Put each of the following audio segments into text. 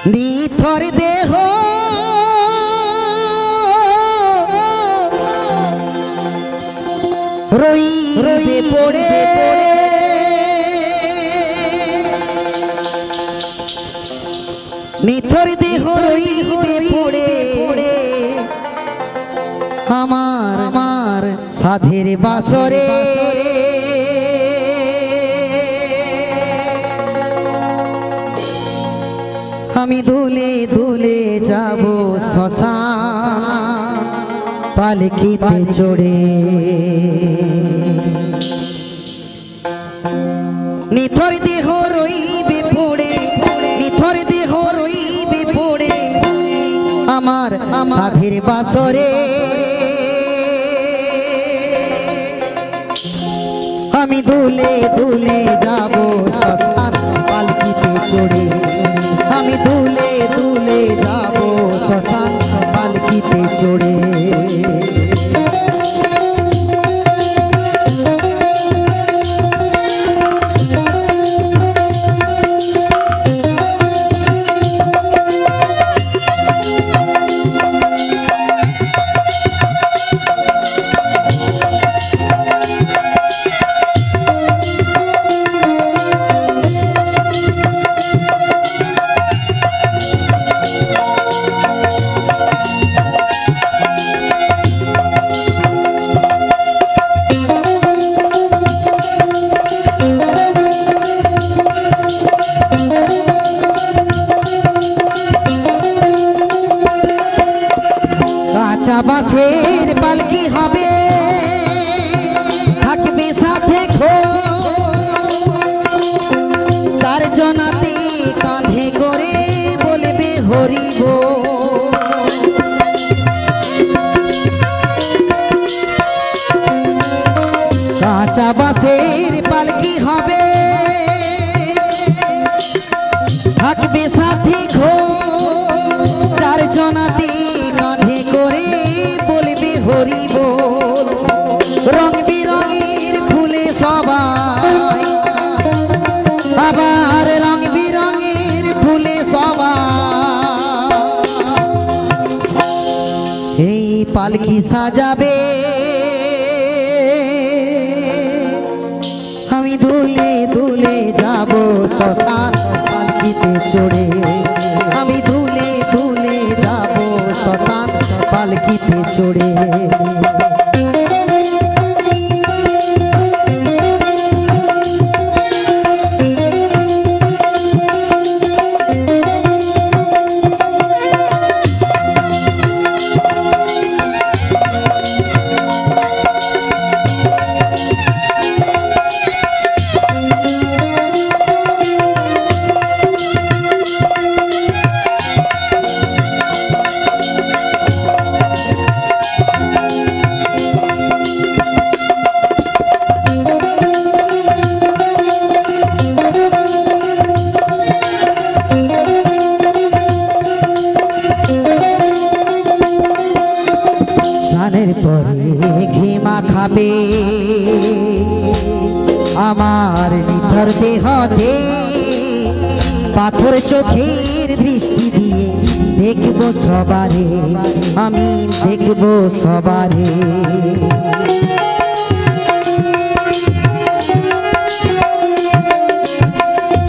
নিথর দেহ রইবে পড়ে নিথর দেহ রইবে পড়ে আমার সাধের বাসরে আমি দুলে দুলে যাব শ্মশান পালকিতে চড়ে নিথর দেহ রইবে পড়ে নিথর দেহ রইবে পড়ে আমার সাধের বাসরে আমি দুলে দুলে যাব শ্মশান পালকিতে চড়ে আমি দুলে দুলে যাব শ্মশান পালকিতে চড়ে বাসের পালকি হবে থাকবে সাথে চারজনাতে কাঁধে করে বলবে হরিব কাঁচা বাসের পালকি হবে থাকবে সাথে চারজনাতে কাঁধে করে বলবে হরি বল রং বিরঙের ফুলে সবাই আবার রং বিরঙের ফুলে সবাই এই পালকি সাজাবে আমি দুলে দুলে যাব শ্মশান পালকিতে চড়ে আমি দুলে দুলে যাব শ্মশান পালকিতে চড়ে পরে ঘিমা খাবে আমার নিথর দেহতে পাথর চোখের দৃষ্টি দিয়ে দেখব সবারে আমি দেখব সবারে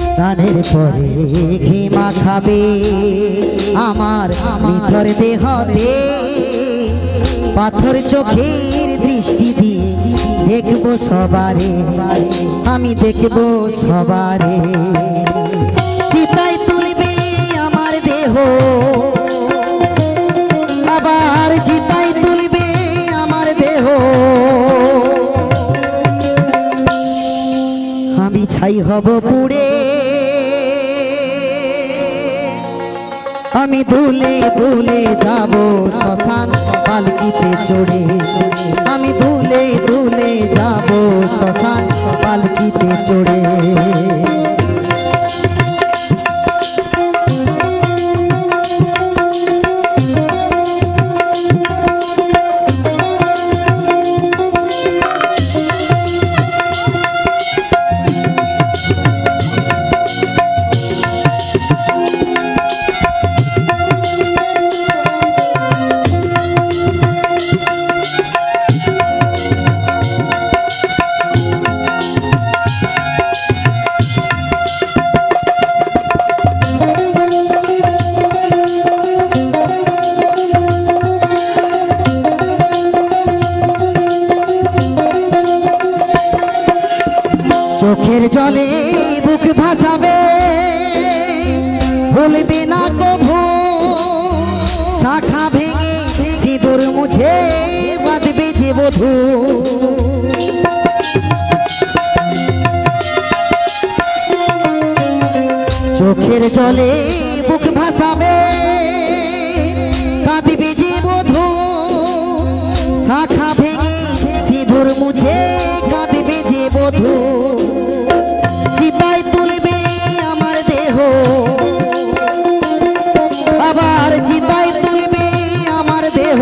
স্নানের পরে ঘিমা খাবে আমার নিথর দেহতে পাথর চোখের দৃষ্টি দিয়ে দেখব সবারে আমি দেখব সবারে চিতায় তুলবে আমার দেহ আবার চিতায় তুলবে আমার দেহ আমি ছাই হব পুড়ে আমি দুলে দুলে যাব শ্মশান পালকিতে চড়ে আমি দুলে দুলে যাব শ্মশান পালকিতে চড়ে চোখের জলে বুক ভাসাবে ভুলবে না কভু শাখা ভেঙে সিঁদুর মুছে বাঁধবে যে বধূ চোখের জলে বুক ভাসাবে কাঁদবে যে বধূ শাখা ভেঙে সিঁদুর মুছে কাঁদবে যে বধূ চিতায় তুলবে আমার দেহ আবার চিতায় তুলবে আমার দেহ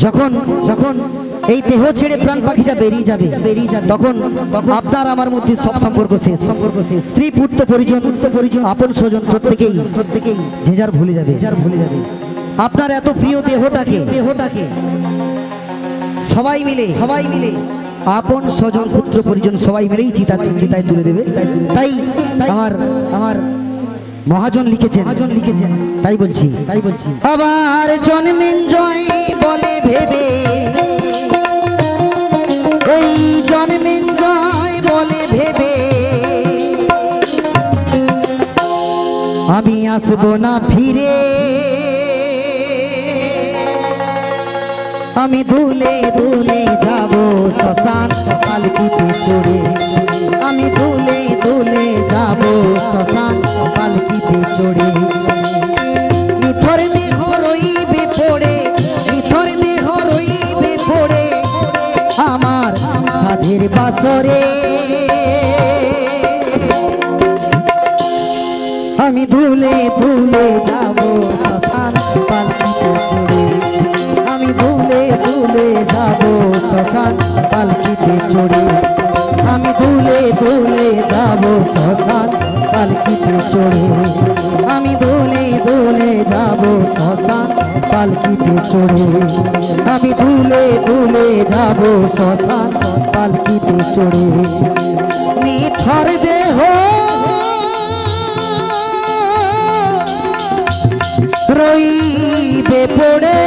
যখন যখন এই দেহ ছেড়ে প্রাণ পাখিটা বেরিয়ে যাবে তখন আপনার আমার মধ্যে সব সম্পর্ক শেষ স্ত্রী পুত্র পরিজন আপন স্বজন প্রত্যেকেই যে যার ভুলে যাবে আপনার এত প্রিয় দেহটাকে সবাই মিলে আপন স্বজন পুত্র পরিজন সবাই মিলেই চিতায় তুলে দেবে তাই আমার মহাজন লিখেছেন তাই বলছি আবার জন্মেঞ্জয় বলে ভেবে এই জন্মেঞ্জয় বলে ভেবে আমি আসবো না ফিরে আমি দুলে দুলে যাব শ্মশান পালকিতে চড়ে আমি দুলে দুলে যাব শ্মশান পালকিতে চড়ে নিথর দেহ রইবে পড়ে নিথর দেহ রইবে পড়ে আমার সাধের বাসরে আমি দুলে দুলে যাব শ্মশান পালকিতে চড়ে আমি দুলে দুলে যাব শ্মশান পালকিতে চড়ে আমি দুলে দুলে যাব শ্মশান পালকিতে চড়ে আমি দুলে দুলে যাব শ্মশান পালকিতে চড়ে আমি দুলে দুলে যাব শ্মশান পালকিতে চড়ে নিথর দেহ রইবে পড়ে